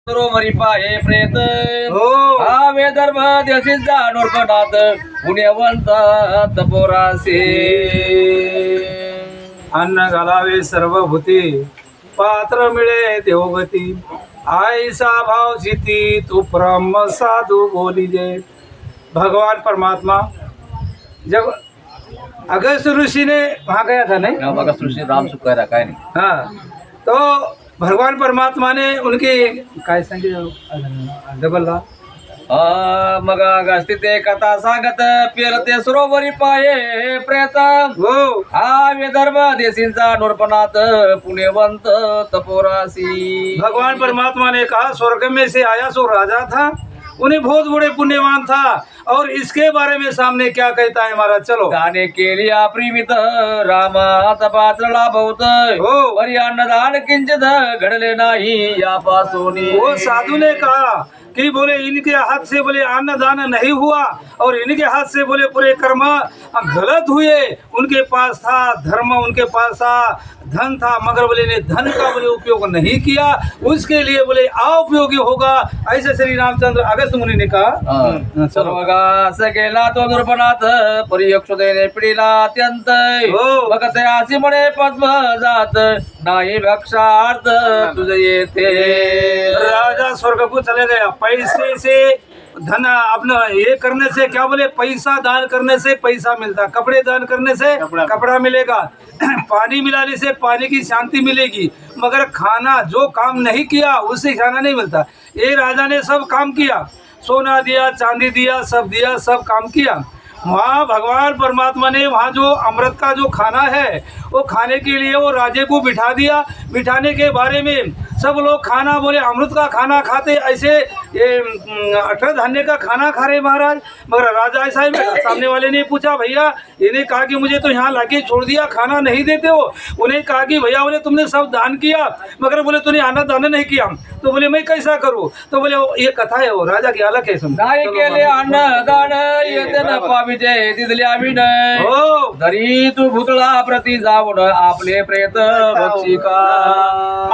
बरोबरी पाहे प्रेत हो हा वेदर्भ देशी जाणोरपणात पुण्यवंत तपोरासे अन्न घालावे सर्व भूती पात्र मिळे देवगती आईसा भाव जिती तू ब्रह्म साधु बोलीजे। भगवान परमात्मा जब अगस्त ऋषि ने वहाँ गया था नहीं, बघा सृष्टी राम सुख करा काय नाही हाँ, तो भगवान परमात्मा ने उनके काय सांगे डबल ला मग गस्ती ते कथा सांगत पेरते सरोवरी पाये प्रेत वो हा विदर्भ देशींचा नोरपणात पुण्यवंत तपोरासी। भगवान परमात्मा ने कहा स्वर्ग में से आया सो राजा था, उन्हें बहुत बड़े पुण्यवान था। और इसके बारे में सामने क्या कहता है महाराज, चलो दाने केलिया प्रीमित रामा तपाचला बहुत हो। वरी अन्नदान किंचित घडले नाही यापासून। वो साधु ने कहा कि बोले इनके हाथ से बोले अन्न दान नहीं हुआ और इनके हाथ से बोले पूरे कर्म गलत हुए। उनके पास था धर्म, उनके पास था धन था, मगर बोले ने धन का बोले उपयोग नहीं किया, उसके लिए बोले अउपयोगी होगा। ऐसे श्री रामचंद्र अगस्त मुनि ने कहा। चलो गेला तो दुर्पणात परियक्षुदेने पिढीला अत्यंत हो। मग तयासी म्हणे पद्म जात नाही भक्षार्थ तुझे येते। राजा स्वर्ग को चले गया। पैसे से धन अपना ये करने से क्या बोले, पैसा दान करने से पैसा मिलता, कपड़े दान करने से कपड़ा मिलेगा, पानी मिलाने से पानी की शांति मिलेगी, मगर खाना जो काम नहीं किया उससे खाना नहीं मिलता। ये राजा ने सब काम किया, सोना दिया, चांदी दिया, सब काम किया। वहाँ भगवान परमात्मा ने वहाँ जो अमृत का जो खाना है वो खाने के लिए वो राजे को बिठा दिया। बिठाने के बारे में सब लोग खाना बोले अमृत का खाना खाते, ऐसे ये अठर धान्य का खाना खा रहे महाराज। मगर राजा ऐसा ही सामने वाले ने पूछा, भैया इन्हें कहा कि मुझे तो यहाँ लाके छोड़ दिया, खाना नहीं देते हो। उन्हें कहा कि भैया बोले तुमने सब दान किया मगर बोले तूने अन्न दान नहीं किया। तो बोले मैं कैसा करूँ, तो बोले ये कथा है वो राजा की अलग है। सुन नाही केले अन्नदान येते न पाविजे दिदल्या विनय हो धरी तू भूतळा प्रति जाऊन आपले प्रेत भक्षिका।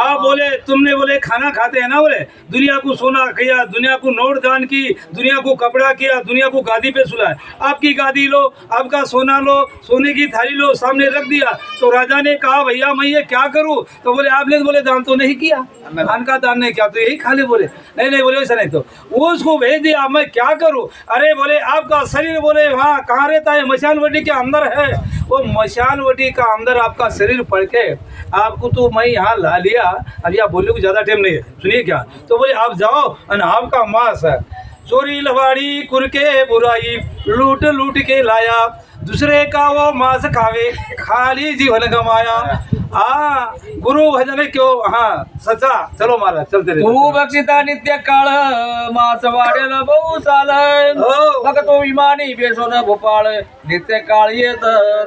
आप बोले तुमने बोले खाना खाते हैं ना, बोले दुनिया को सोना किया, दुनिया को नोट दान की, दुनिया को कपड़ा किया, दुनिया को गादी पे सुलाया। आपकी गादी लो, आपका सोना लो, सोने की थाली लो, सामने रख दिया। तो राजा ने कहा भैया मैं ये क्या करूं, तो बोले आपने बोले दान तो नहीं किया, धान का दान नहीं किया तो यही खा ले। बोले नहीं बोले वैसा नहीं, तो उसको भेज दिया, मैं क्या करूं। अरे बोले आपका शरीर बोले वहाँ कहाँ रहता है, मशानवटी के अंदर है। वो मशानवटी का अंदर आपका शरीर पड़ के आपको तो मैं यहाँ ला लिया। अभी आप बोले को ज़्यादा टाइम नहीं है, सुनिए क्या। तो बोले आप जाओ और आपका मांस है चोरी लवाड़ी कुरके बुराई लूट लूट के लाया, दूसरे का वो मांस खावे खाली जीवन गमाया। गुरु भजन क्यों, हाँ सच्चा। चलो महाराज चलते रहे। तू बक्षिता नित्य काळ मास वाढेल बहु साल हो। मग तो विमानी बेसोन भोपाळ नित्य काळ येत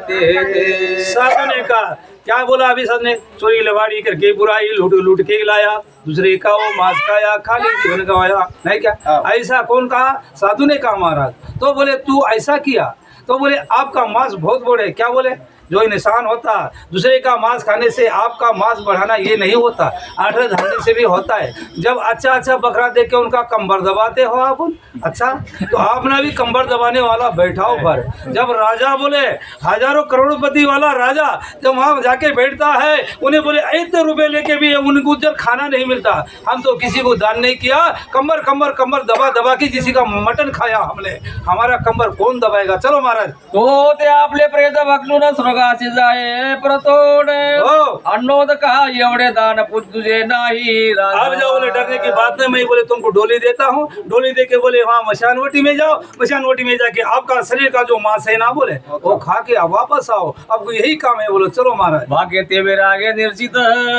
ते। साधु ने कहा क्या बोला अभी साधु ने, चोरी लवाड़ी करके बुराई लूट लूट के लाया, दूसरे का वो मांस खाया खाली जीवन गवाया, नहीं क्या ऐसा कौन कहा, साधु ने कहा महाराज। तो बोले तू ऐसा किया, तो बोले आपका मांस बहुत बड़े, क्या बोले जो निशान होता दूसरे का मांस खाने से आपका मांस बढ़ाना ये नहीं होता, आठर धान्य से भी होता है। जब अच्छा बकरा देख के उनका कंबर दबाते हो आप, अच्छा तो आपने भी कंबर दबाने वाला बैठाओ पर। जब राजा बोले हजारों करोड़पति वाला राजा जब वहाँ जाके बैठता है, उन्हें बोले इतने रुपए लेके भी उनको जब खाना नहीं मिलता। हम तो किसी को दान नहीं किया, कंबर दबा के किसी का मटन खाया हमने, हमारा कंबर कौन दबाएगा। चलो महाराज। तो ते आपले प्रेत भक्षून स्वर्गासी जाए प्रतोड हो अन्नोद कहा एवढे दान तुझे नाही आप जाओ, बोले डरने की बात नहीं, मैं बोले तुमको डोली देता हूँ, डोली दे के बोले वहाँ मशानवटी में जाओ, मशानवटी में जाके आपका शरीर का जो मांस है ना बोले वो खा के आप वापस आओ, आपको यही काम है। बोलो चलो महाराज। भाग्य ते विरागे निर्जित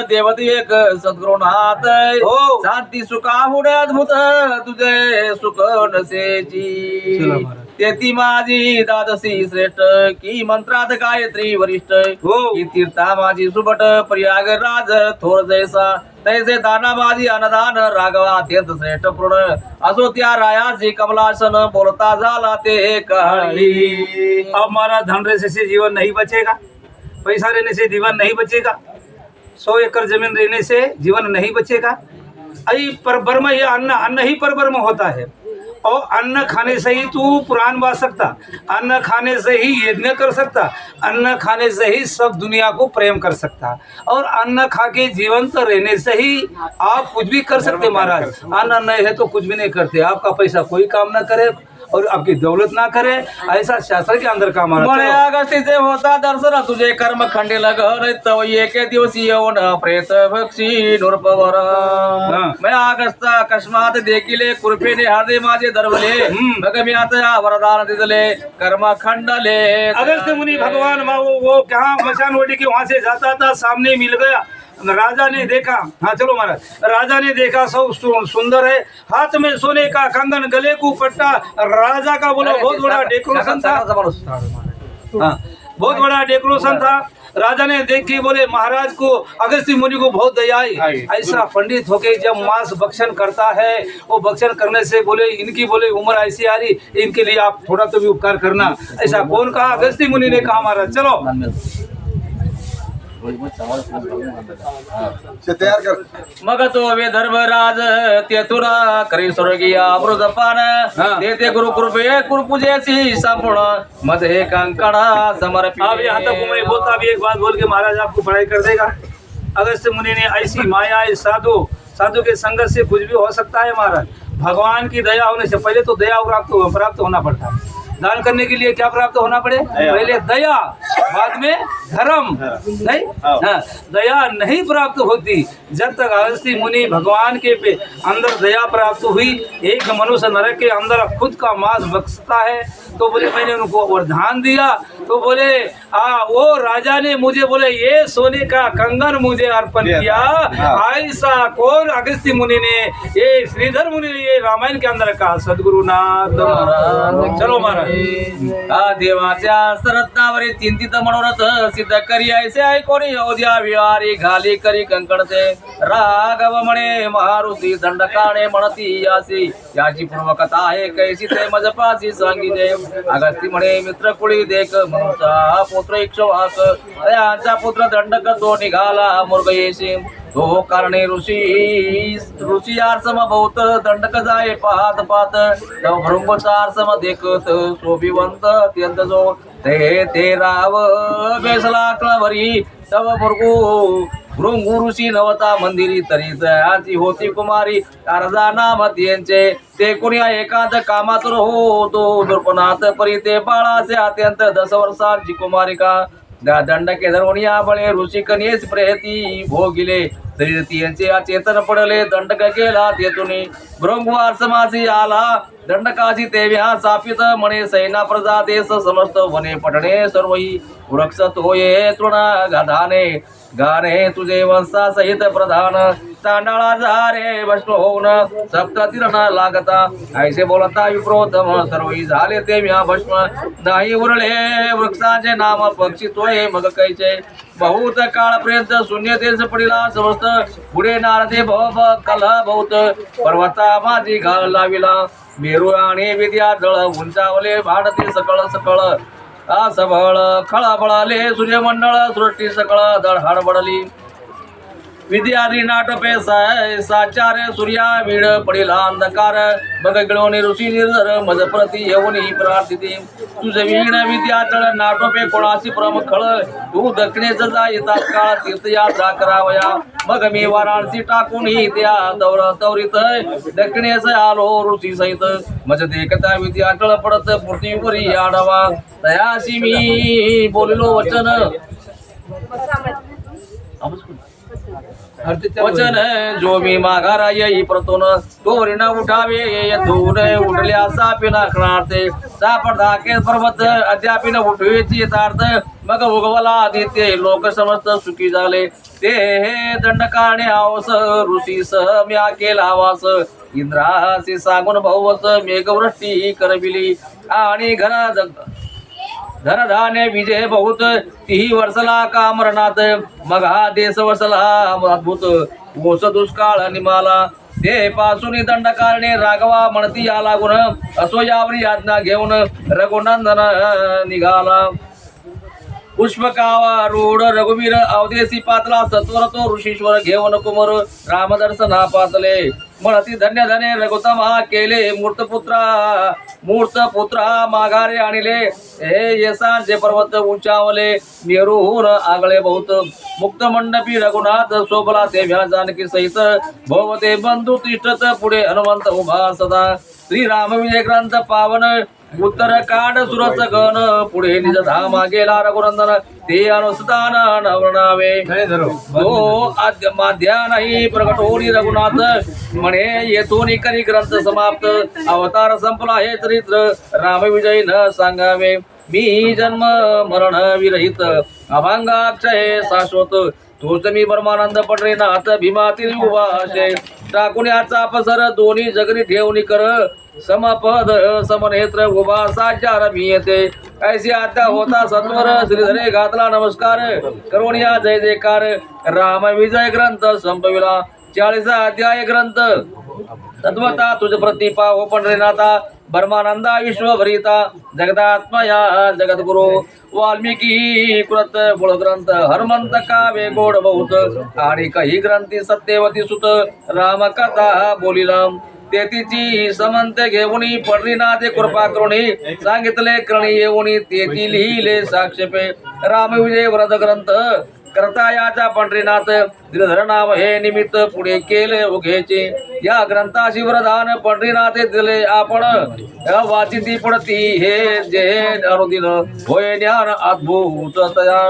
देवत एक सद्गुणात हो शांती सुखा हुड अद्भुत तुझे सुख नसेची। चला महाराज। तेती माझी दादसी श्रेष्ठ की मंत्रात गायत्री वरिष्ठ हो की तीर्था माझी सुबट प्रयागराज थोर जैसा तैसे दाना माझी अनदान राघवा अत्यंत श्रेष्ठ पूर्ण असो त्या रायाची कमलासन बोलता झाला ते कहली। अब हमारा धन रहने से जीवन नहीं बचेगा, पैसा रहने से जीवन नहीं बचेगा, 100 एकड़ जमीन रहने से जीवन नहीं बचेगा, अई पर ब्रह्म, ये अन्न, अन्न ही पर ब्रह्म होता है। और अन्न खाने से ही तू पुराण बांध सकता, अन्न खाने से ही यज्ञ कर सकता, अन्न खाने से ही सब दुनिया को प्रेम कर सकता, और अन्न खा के जीवंत रहने से ही आप कुछ भी कर सकते महाराज। अन्न नहीं है तो कुछ भी नहीं करते, आपका पैसा कोई काम ना करे और आपकी दौलत ना करे, ऐसा शास्त्र के अंदर का म्हणे हमारा। अगस्तीचे होता दर्शन तुझे कर्म खंडे लगन तव एके दिवशी येऊन प्रेत भक्षी नृपवर मैं अगस्ता अकस्मात देखिले कृपेने हृदय माझे दरवले मग मी आता वरदान दिले कर्म खंडले। अगस्त्य मुनि भगवान वो कहाँ मचानवटी के वहां से जाता था, सामने मिल गया, राजा ने देखा, हाँ चलो महाराज, राजा ने देखा सब सुंदर है, हाथ में सोने का कंगन, गले को पट्टा, राजा का बोला बहुत बड़ा डेकोरेशन था, हाँ बहुत बड़ा डेकोरेशन था। राजा ने देख के बोले महाराज को, अगस्त्य मुनि को बहुत दया आई। ऐसा पंडित होके जब मांस भक्षण करता है, वो भक्षण करने से बोले इनकी बोले उम्र ऐसी आ रही, इनके लिए आप थोड़ा तो भी उपकार करना। ऐसा कौन कहा? अगस्त्य मुनि ने कहा महाराज चलो तयार कर। मग तो वे धर्मराज तेथुरा करी स्वर्गीय अमृतपान देते गुरु कृपे कुरपूजेसी संपूर्ण मध हे कंकणा समर्पित। अब यहाँ तक मैं बोलता भी एक बात बोल के महाराज आपको पढ़ाई कर देगा। अगस्त्य मुनि ने ऐसी माया, साधु के संगत से कुछ भी हो सकता है महाराज। भगवान की दया होने से पहले तो दया प्राप्त होना पड़ता है। दान करने के लिए क्या प्राप्त होना पड़े? पहले दया, बाद में धर्म। नहीं, हाँ, दया नहीं प्राप्त होती जब तक अगस्त्य मुनि भगवान के पे अंदर दया प्राप्त हुई। एक मनुष्य नरक के अंदर खुद का मांस बख्शता है, तो बोले मैंने उनको वरदान दिया, तो बोले वो राजा ने मुझे बोले ये सोने का कंगन मुझे अर्पण किया। ऐसा कौन? अगस्त्य मुनि ने, ये श्रीधर मुनि ने ये रामायण के अंदर कहा। सद्गुरुनाथ चलो महाराज। देवाच्या श्रद्धावरी चिंतित मनोरथ सिद्ध करी ऐसे ऐकोनी अवध्या विहारी घाली करी कंकणचे राघव म्हणे महारुती दंडकाने म्हणती यासी याची पूर्व कथा आहे कैसी ते मजपासी सांगिले। अगस्ती म्हणे मित्र कुळी देख मनुचा पुत्र इक्षवाक यांचा पुत्र दंडक तो निघाला मुर्गयेशी तो कारणे ऋषी आरसम बहुत दंडक जाय पाहत तव भृंगोचा आरसम देखत शोभिवंत अत्यंत जो ते राव बेसला कळभरी तव भृंगू ऋषी नवता मंदिरी तरी आची होती कुमारी अर्धा नाम त्यांचे ते कुण्या एकांत कामातुर हो तो दुर्पनाथ परी ते बाळाचे अत्यंत 10 वर्षांची कुमारिका दंडके धरवणिया बळे ऋषी कन्येस प्रेती भोगिले तरी तियांचे अचेतन पडले दंडक गेला तेथून भृंगू आरसमासी आला दंडकाची तेव्हा सापित म्हणे सैना प्रजा देश समस्त वने पटणे सर्वही वृक्ष तोये तृणा गाधाने गाणे तुझे वंशा सहित प्रधान चांडाळा झारे भस्म होऊन सप्त तीर्ण लागता ऐसे बोलता विप्रोतम सर्वही झाले तेव्हा भस्म नाही उरले वृक्षांचे नाम पक्षी तोये मग कैचे बहुत काळपर्यंत शून्यतेच पडिला समस्त पुढे नारदे भव कला बहुत पर्वता माझी घाल लाविला मेरू आणि विद्या जळ उंचावले भाडते सकळ सकळ सबळ खळबळाले सूर्यमंडळ सृष्टी सकळ दळहाड बडली विद्यारी नाटपे साचार्य सूर्या वीड पडिला अंधकार बघ गिळवणे ऋषी निर्धर मजप्रती येऊन ही प्रार्थिती तुझे वीण विद्याचळ नाटोपे कोणाशी प्रमखळ तू दक्षिणेच जाई तात्काळ तीर्थयात्रा करावया मग मी वाराणसी टाकून ही त्या दौरीत दक्षिणेस आलो ऋषी सहित मज देखता विद्याचळ पडत पृथ्वीवरी आढावा तयाशी मी बोललो वचन वचन जो मी माघारा येई प्रतोन तोरी न उठावे येथून उठल्या सापीना खणार्थे सापड धाके पर्वत अद्यापि न उठवेची यथार्थ मग उगवला आदित्य लोक समस्त सुखी झाले ते हे दंडकारणे आवस ऋषीस म्या केला वास इंद्रासी सांगून भाऊवस मेघवृष्टी करविली आणि धनधान्य विजय बहुत तीही वर्षला कामरणात मग हा देश वसला अद्भुत ओस दुष्काळ निमाला ते पासून दंडकारणे राघवा म्हणती या लागून असो यावरी आज्ञा घेऊन रघुनंदन निघाला पुष्पकावा रूढ रघुवीर अवदेशी पातला सत्वर तो ऋषीश्वर घेऊन कुमर रामदर्शना पातले म्हणती धन्य धन्य रघुतमा केले मूर्त पुत्रा माघारे आणले हे येसांचे पर्वत उंचावले मेरूहून आगळे बहुत मुक्त मंडपी रघुनाथ शोभला ते व्या जानकी सहित भवते बंधू तिष्ठत पुढे हनुमंत उभा सदा श्रीराम विजय ग्रंथ पावन उत्तर कांड सुरस गण पुढे निज धामा गेला रघुनंदन ते अनुसदान नवनावे तो आद्य माध्या नाही प्रकट होरी रघुनाथ म्हणे येथून करी ग्रंथ समाप्त अवतार संपला हे चरित्र राम विजय न सांगावे मी जन्म मरण विरहित अभंगाक्षय शाश्वत तोच मी परमानंद पटरीनाथ भीमातील उभा असे टाकून याचा पसर दोन्ही जगरी ठेवणी कर समपद समनेत्र उभा साचार मी येते ऐसी आत्या होता सत्वर श्रीधरे घातला नमस्कार करून या जय जयकार राम विजय ग्रंथ संपविला 40 अध्याय ग्रंथ तत्वता तुझ प्रतिपा हो पंढरीनाथा ब्रह्मानंदा विश्वभरिता जगदात्मया जगद्गुरु वाल्मिकी कृत मूळ ग्रंथ हनुमंत काव्य गोड बहुत आणि काही ग्रंथी सत्यवती सुत रामकथा बोलिला तेथीची समंत घेऊन पंढरीनाथे कृपा करुणी सांगितले करणी येऊन तेथी लिहिले साक्षेपे राम विजय व्रत ग्रंथ करता याचा पंढरीनाथ दिलधर नाव हे निमित्त पुढे केले उघेचे या ग्रंथाशी वरदान पंढरीनाथे दिले आपण वाचिती पडती हे जे अनुदिन होय ज्ञान अद्भुत तया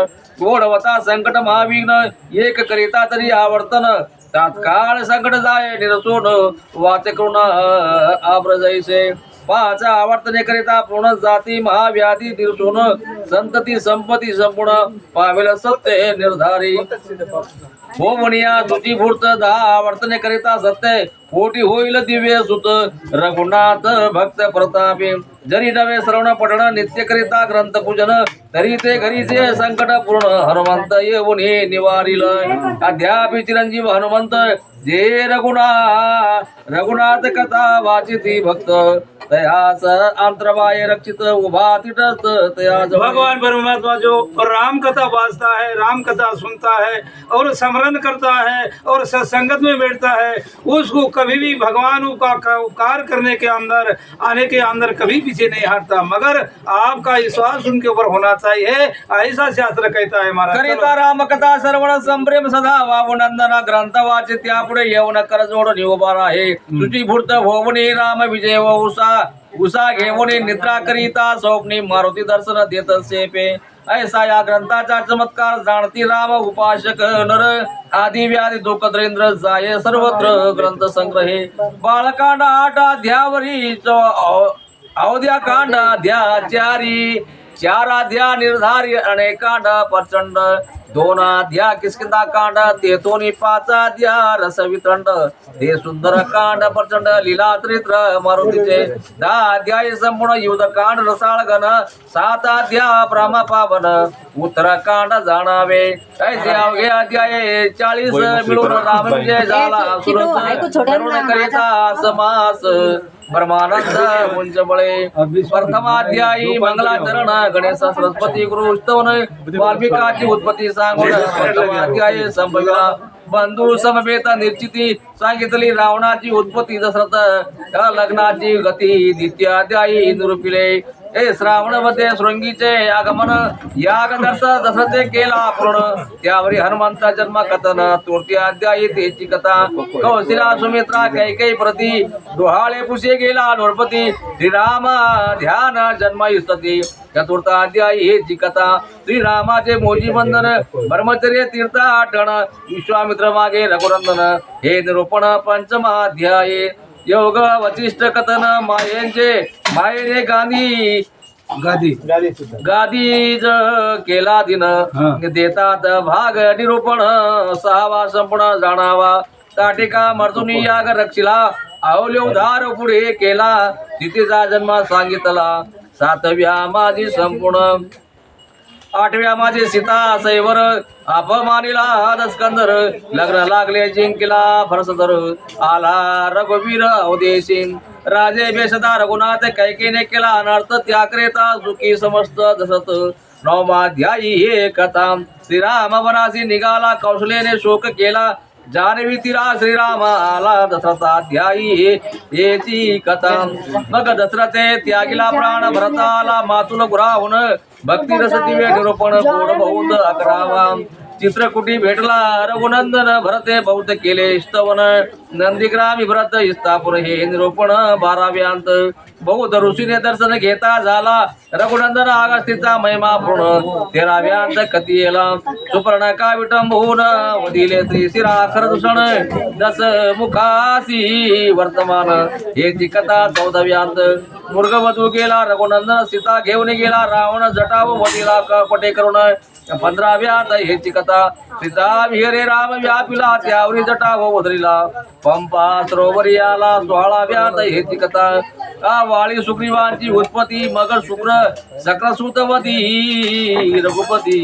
गोडवता संकट महाविघ्न एक करिता तरी आवर्तन तात्काळ संकट जाय निरसोन वाच करुणा आब्रजैसे पाच आवर्तने करिता पूर्ण जाती महाव्याधी निर्सोन संतती संपत्ती संपूर्ण पावेल सत्य निर्धारी हो म्हणिया तुझी भूर्त 10 आवर्तने करिता सत्य कोटी होईल दिव्य सुत रघुनाथ भक्त प्रतापे जरी नवे श्रवण पठण नित्य करिता ग्रंथ पूजन तरी ते घरीचे संकट पूर्ण हनुमंत येऊन हे निवारिल अध्यापी चिरंजीव हनुमंत जे रघुनाथ कथा वाचिती भक्त तयास अंतरवाय रक्षित उभा तिटत तयास भगवान परमात्मा जो राम कथा वाचता है, राम कथा सुनता है और स्मरण करता है और सत्संगत में बैठता है उसको कभी भी भगवान का उपकार करने के अंदर आने के अंदर कभी पीछे नहीं हटता। मगर आपका विश्वास उनके ऊपर होना चाहिए, ऐसा शास्त्र कहता है महाराज। करिता राम कथा श्रवण संप्रेम सदा वावनंदना ग्रंथ वाचित्या पुढे येऊन कर जोड उभा आहे तुझी भूर्त होवणे राम विजय व उषा घेऊन निद्रा करिता स्वप्नी मारुती दर्शन देत सेपे ऐसा या ग्रंथाचा चमत्कार जाणती राम उपासक नर आदि व्याधी दुःखद्रेंद्र जाय सर्वत्र ग्रंथ संग्रहे बाळकांड 8 अध्यावरी अवध्या कांड अध्याचारी 4 अध्याय निर्धारी अनेकांड प्रचंड 2 अध्याय किष्किंधा कांड तेथोनी 5 अध्याय रस वितंड ते सुंदर कांड प्रचंड लीला चरित्र मारुतीचे 10 अध्याय संपूर्ण युद्ध कांड रसाळ गण 7 अध्याय ब्रह्म पावन उत्तर कांड जाणावे ऐसे अवघे अध्याय 40 मिळून राम विजय झाला करुण करिता समास ब्रह्मानंद मुंज बळे प्रथमाध्यायी मंगलाचरण गणेश सरस्वती गुरु स्तवन वाल्मिकाची उत्पत्ती सांगून प्रथमाध्यायी संभविला बंधू समवेत निर्चिती सांगितली रावणाची उत्पत्ती दशरथ लग्नाची गती द्वितीयाध्यायी निरूपिले हे श्रावण मध्ये शृंगीचे आगमन याग दशरथे केला पूर्ण त्यावरी हनुमंता जन्म कथन तृतीय अध्यायी त्याची कथा कौशिला सुमित्रा कैकेयी प्रती डोहाळे पुसे गेला नृपती श्रीराम ध्यान जन्म युस्तती चतुर्थ अध्यायी हेची कथा श्रीरामाचे मोजी बंधन ब्रह्मचर्य तीर्थ आठण विश्वामित्र मागे रघुनंदन हे निरूपण पंचमाध्याय योग वचिष्ठ कथन मायेने गादी केला दिन देतात भाग निरूपण 6वा संपूर्ण जाणावा ताटिका मर्जुनी याग रक्षिला अवल्य उधार पुढे केला तिथेचा जन्म सांगितला 7व्या माझी संपूर्ण 8व्या माझे सीता सैवर अपमानिला दस्कंदर लग्न लागले जिंकिला फरसदर आला रघुवीर अवदेशीन राजे बेसदा रघुनाथ कैकेने केला अनर्थ त्याकरिता सुखी समस्त दशरथ नवमाध्यायी हे कथा. श्रीराम वनासी निघाला कौशल्याने शोक केला. जानवी तिरा श्रीराम आला दशरथाध्यायी याची कथा. मग दशरथे त्यागिला प्राण भरताला मातुल गुराहून भक्ती रस दिवे निरूपण गोड बहुत अकरावा. चित्रकुटी भेटला रघुनंदन भरते बौद्ध केले स्तवन. नंदीग्रामी भरत स्थापूर हे निरूपण 12व्यांत. बौद्ध ऋषीने दर्शन घेता झाला रघुनंदन आगस्तीचा महिमा पूर्ण. 13व्यांत कथियेला सुपर्णका विटंबून वदिले त्रिशिरा खरदूषण दस मुखासी वर्तमान हेची कथा. 14व्यांत मृगवधू गेला रघुनंदन सीता घेऊन गेला रावण जटाव वदिला कपटे करून. 15व्यांत हेची कथा. सीता विहरे राम व्यापिला त्यावरी जटाव वदरिला पंपा सरोवरी आला. 16व्यांत हेची कथा. वाळी सुग्रीवांची उत्पत्ती मग शुक्र सक्रसुतवती रघुपती.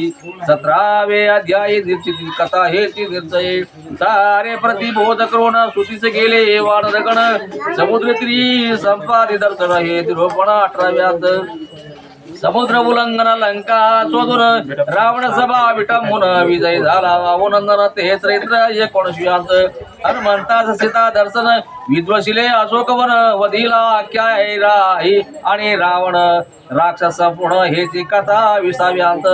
17वे अध्याय निर्चिती कथा हेची निर्जय. सारे प्रतिबोध करून सुतीस गेले वानरगण समुद्र तीरी संपादी दर्शन हे निरूपण. 18व्यांत समुद्र उल्लंघन लंका शोधून रावण सभा विटंबून विजय झाला अवनंदन. ते चरित्र 19व्यांत हनुमंतास सीता दर्शन विद्वशिले अशोकवन वधिला राही आणि रावण राक्षस पुढ हेची कथा. 20व्यांत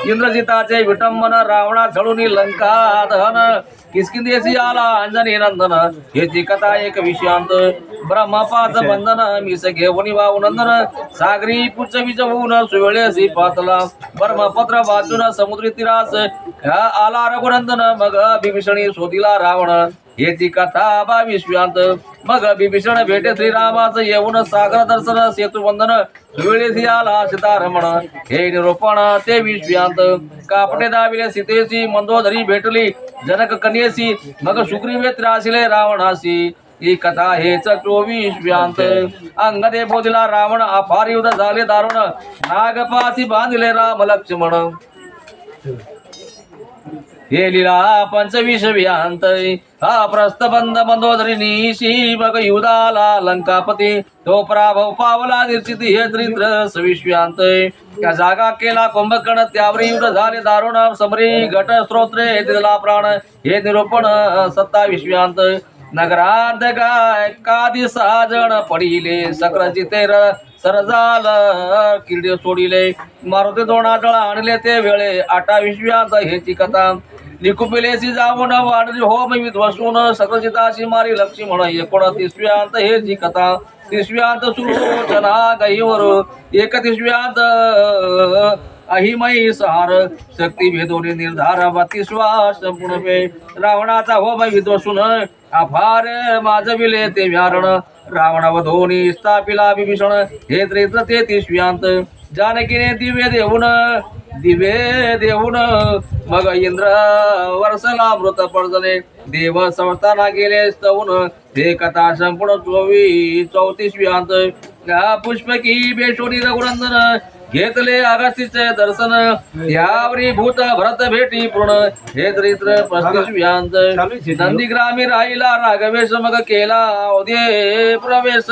इंद्रजिताचे विटंबन रावणा झळून लंका दहन किष्किंधेसी आला अंजनी नंदन हेची कथा. 21व्यांत ब्रह्मपाच बंधन मिस घेऊन वाहुनंदन सागरी पुच्छ विजवून सुवेळेसी पातला. ब्रह्मपत्र वाचून समुद्री तीरास आला रघुनंदन मग बिभीषणी शोधिला रावण हेची कथा. 22व्यांत मग बिभीषण भेटे श्रीरामाच येऊन सागर दर्शन सेतुबंधन सुवेळेसी आला सीतारमण हे निरूपण. 23व्यांत कापटे दाविले सीतेशी मंदोदरी भेटली जनक कन्येसी मग सुग्रीवे त्रासिले रावणासी ही कथा हेच. 24व्यांत अंगदे बोधिला रावण अफार युद्ध झाले दारुण नागपासी बांधिले राम लक्ष्मण हे लीला. 25व्यांत हा प्रस्थबंध मंदोदरी निशी मग युधाला लंकापती तो पराभव पावला निर्चिती हे चरित्र. 26व्यांत त्या जागा केला कुंभकर्ण त्यावरी युद्ध झाले दारुण समरी घट स्तोत्रे दिला प्राण हे निरूपण. 27व्यांत नगरांत एकादी 6 जण पडिले सक्रजिते सरजाल किरडे सोडिले मारुती 2 आटळा आणले ते वेळे. 28व्यांत हेची कथा. निकुपिलेसी जाऊन वाढली होम विध्वसून सक्रजिताशी मारी लक्ष्मण. 29व्यांत हेची कथा. 30व्यांत सुलोचना गहीवर. 31व्यांत अहिमयी सहार शक्ती भेदोनी निर्धार. 32वा संपूर्ण रावणाचा होम विध्वसून अफार माजविले ते व्यारण रावण वधोनी स्थापिला विभीषण हे चरित्र. 33व्यांत जानकीने दिवे देऊन मग इंद्र वर्षला मृत पडजले देव संस्थाना गेले स्तवून हे कथा संपूर्ण. 34व्यांत पुष्पकी बेशोनी रघुनंदन घेतले अगस्तीचे दर्शन यावरी भूत भरत भेटी पूर्ण हे चरित्र. 35व्यांत नंदीग्रामी राहिला राघवेश मग केला अवधे प्रवेश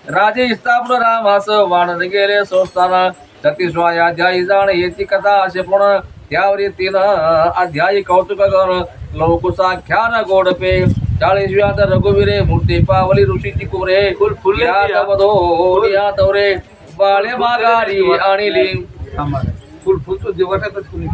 राजे स्थापन रामास वाणन गेले संस्थाना. 36वा अध्यायी जाण याची कथा असे पूर्ण त्यावरी 3 अध्यायी कौतुक कर लौकुसाख्यान गोडपे. 40व्यांत रघुवीरे मूर्ती पावली ऋषीची कुरे तवरे बाळे माघारी आणली. फुल फुल तो देवाटातच कोणी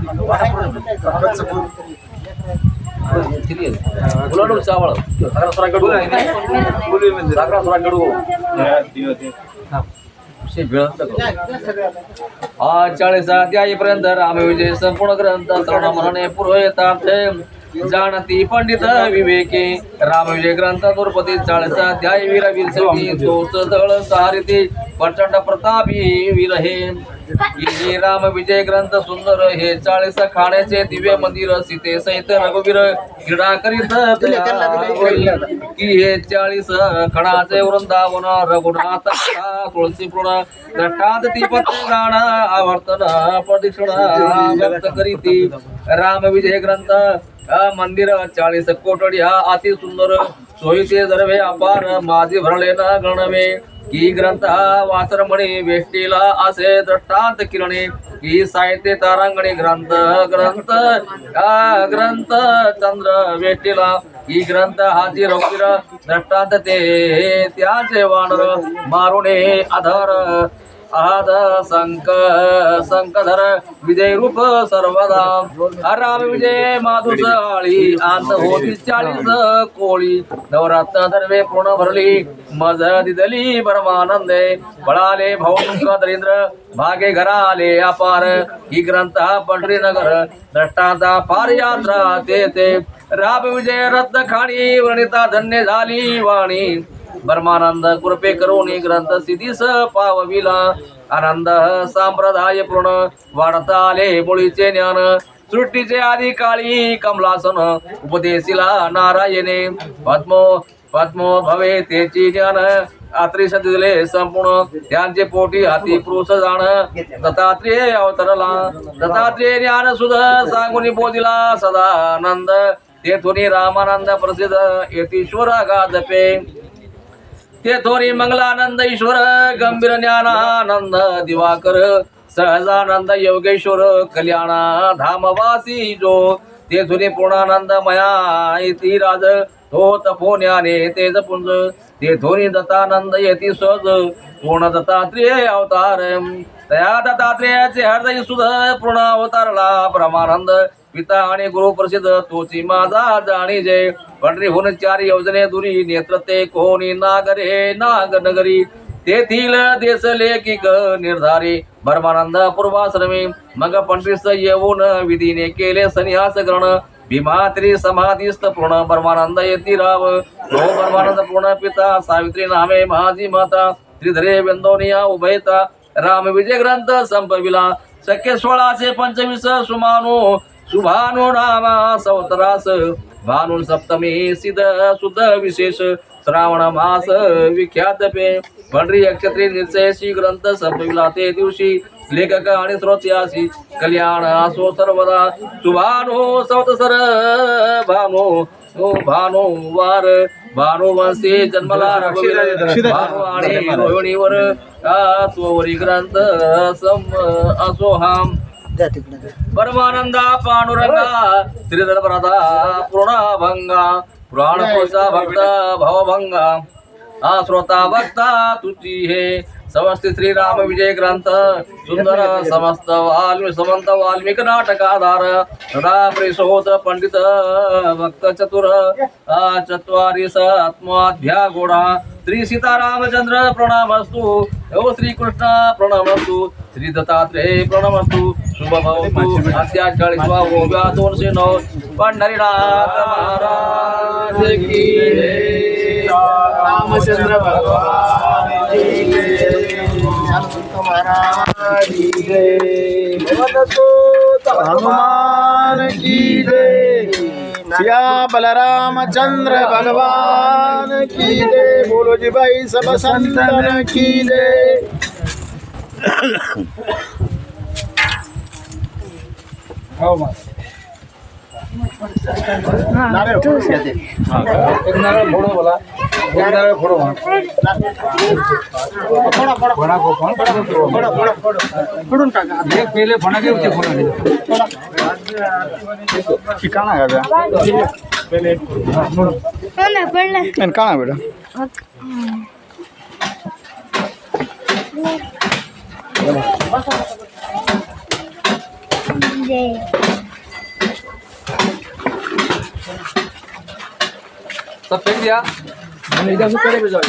आज 40 अध्यायीपर्यंत रामविजय संपूर्ण ग्रंथ श्रवण मनने पुरोहितार्थ जाणती पंडित विवेकी. रामविजय ग्रंथ दुर्पती 40 अध्याय वीर विरसती तोच दळ सहारिती प्रचंड प्रतापी वीर हे राम विजय ग्रंथ सुंदर हे 40 खाण्याचे दिव्य मंदिर सीते सहित रघुवीर क्रीडा करीत की हे 40 खणाचे वृंदावन रघुनाथ तुळशीपूर्ण दष्टांत ती पत्र गाण आवर्तन प्रदक्षिण व्यक्त करीती. राम विजय ग्रंथ मंदिर 40 कोटडी हा अति सुंदर सोयीचे दरवे अपार माझे भरले न गणवे की ग्रंथ वासरमणी वेष्टीला असे दृष्टांत किरणे की साहित्य तारांगणी ग्रंथ ग्रंथ ग्रंथ चंद्र वेष्टीला ही ग्रंथ हाती रौकीर दृष्टांत ते त्याचे वानर मारुणे अधर आद संकधर विजय रूप सर्वदा राम विजय माधुस आळी आंत होती 40 कोळी नवरात्र दरवे पूर्ण भरली मज दिदली परमानंदे बळाले भाऊंक दरिंद्र भागे घराले अपार ही ग्रंथ पंढरी नगर दृष्टांता पार यात्रा ते राम विजय रत्न खाणी वर्णिता धन्य झाली वाणी ब्रह्मानंद कृपे करुणी ग्रंथ सिद्धीस पावविला आनंद संप्रदाय पूर्ण वाढता आले मुळीचे ज्ञान सृष्टीचे आधी काळी कमलासन उपदेशिला नारायणे पद्मो भवे तेची ज्ञान आत्रिश दिले संपूर्ण त्यांचे पोटी हाती पुरुष जाण दत्तात्रेय अवतरला दत्तात्रेय ज्ञान सुध सांगुनी बोधिला सदानंद तेथुनी रामानंद प्रसिद्ध यतीश्वर गादपे तेथोरी मंगलानंद ईश्वर गंभीर ज्ञानानंद दिवाकर सहजानंद योगेश्वर कल्याणा धामवासी जो तेथुनी पूर्णानंद मया इति राज तो तपोज्ञाने तेज पुंज तेथोरी दत्तानंद यती सहज पूर्ण दत्तात्रेय अवतार तया दत्तात्रेयाचे हृदय सुध पूर्ण अवतारला ब्रह्मानंद पिता आणि गुरु प्रसिद्ध तोची माझा जाणी जय पंढरीहून 4 योजने दुरी नेत्र ते कोणी नागरे नागनगरी तेथील देश लेखिक निर्धारी ब्रह्मानंद पूर्वाश्रमी मग पंढरीस येऊन विधीने केले सन्यास ग्रहण भीमात्री समाधीस्थ पूर्ण ब्रह्मानंद येती राव तो ब्रह्मानंद पूर्ण पिता सावित्री नामे महाजी माता त्रिधरे वेंदोनिया उभयता राम विजय ग्रंथ संपविला शक्य 1625 सुमानो शुभानु नामा सवतरास भानु सप्तमी सिद्ध शुद्ध विशेष श्रावण मास विख्यात पे पंढरी अक्षत्री निर्षयशी ग्रंथ संपविला ते दिवशी लेखक आणि श्रोत्यासी कल्याण असो सर्वदा शुभानु सवतसर भानु वार भानुवंशी जन्मला भानु आणि रोहिणीवर स्वरी ग्रंथ असो हाम परमानंदा पांडुरंगा श्रीधर प्रदा पूर्णभंगा पुराण पुरुषा भक्त भवभंगा श्रोता भक्ता तुझी हे समस्त श्रीराम विजय ग्रंथ सुंदर समस्त समंत वाल्मिक नाटकाधार सदा प्रेषोत पंडित भक्त चतुर चत्वारिस आत्माध्या गोडा श्री सीतारामचंद्र प्रणमस्तु ओ श्री कृष्ण प्रणमस्तु श्री दत्तात्रेय प्रणमस्तु शुभ भवतु अध्याय 40 209 पंढरीनाथ महाराज की जय रामचंद्र भगवान की जय महाराज की जय हनुमान की जय सिया बलरामचंद्र भगवान की जय बोलो जी भाई सब संतन की जय एक नारळ फोडो बोला एक नारळ फोडो फोडून टाका एक पहिले फोडा के उचे फोडा ठिकाना का पहले मैंने कहा बेटा सब फेंक दिया मैंने इधर से पहले भेजा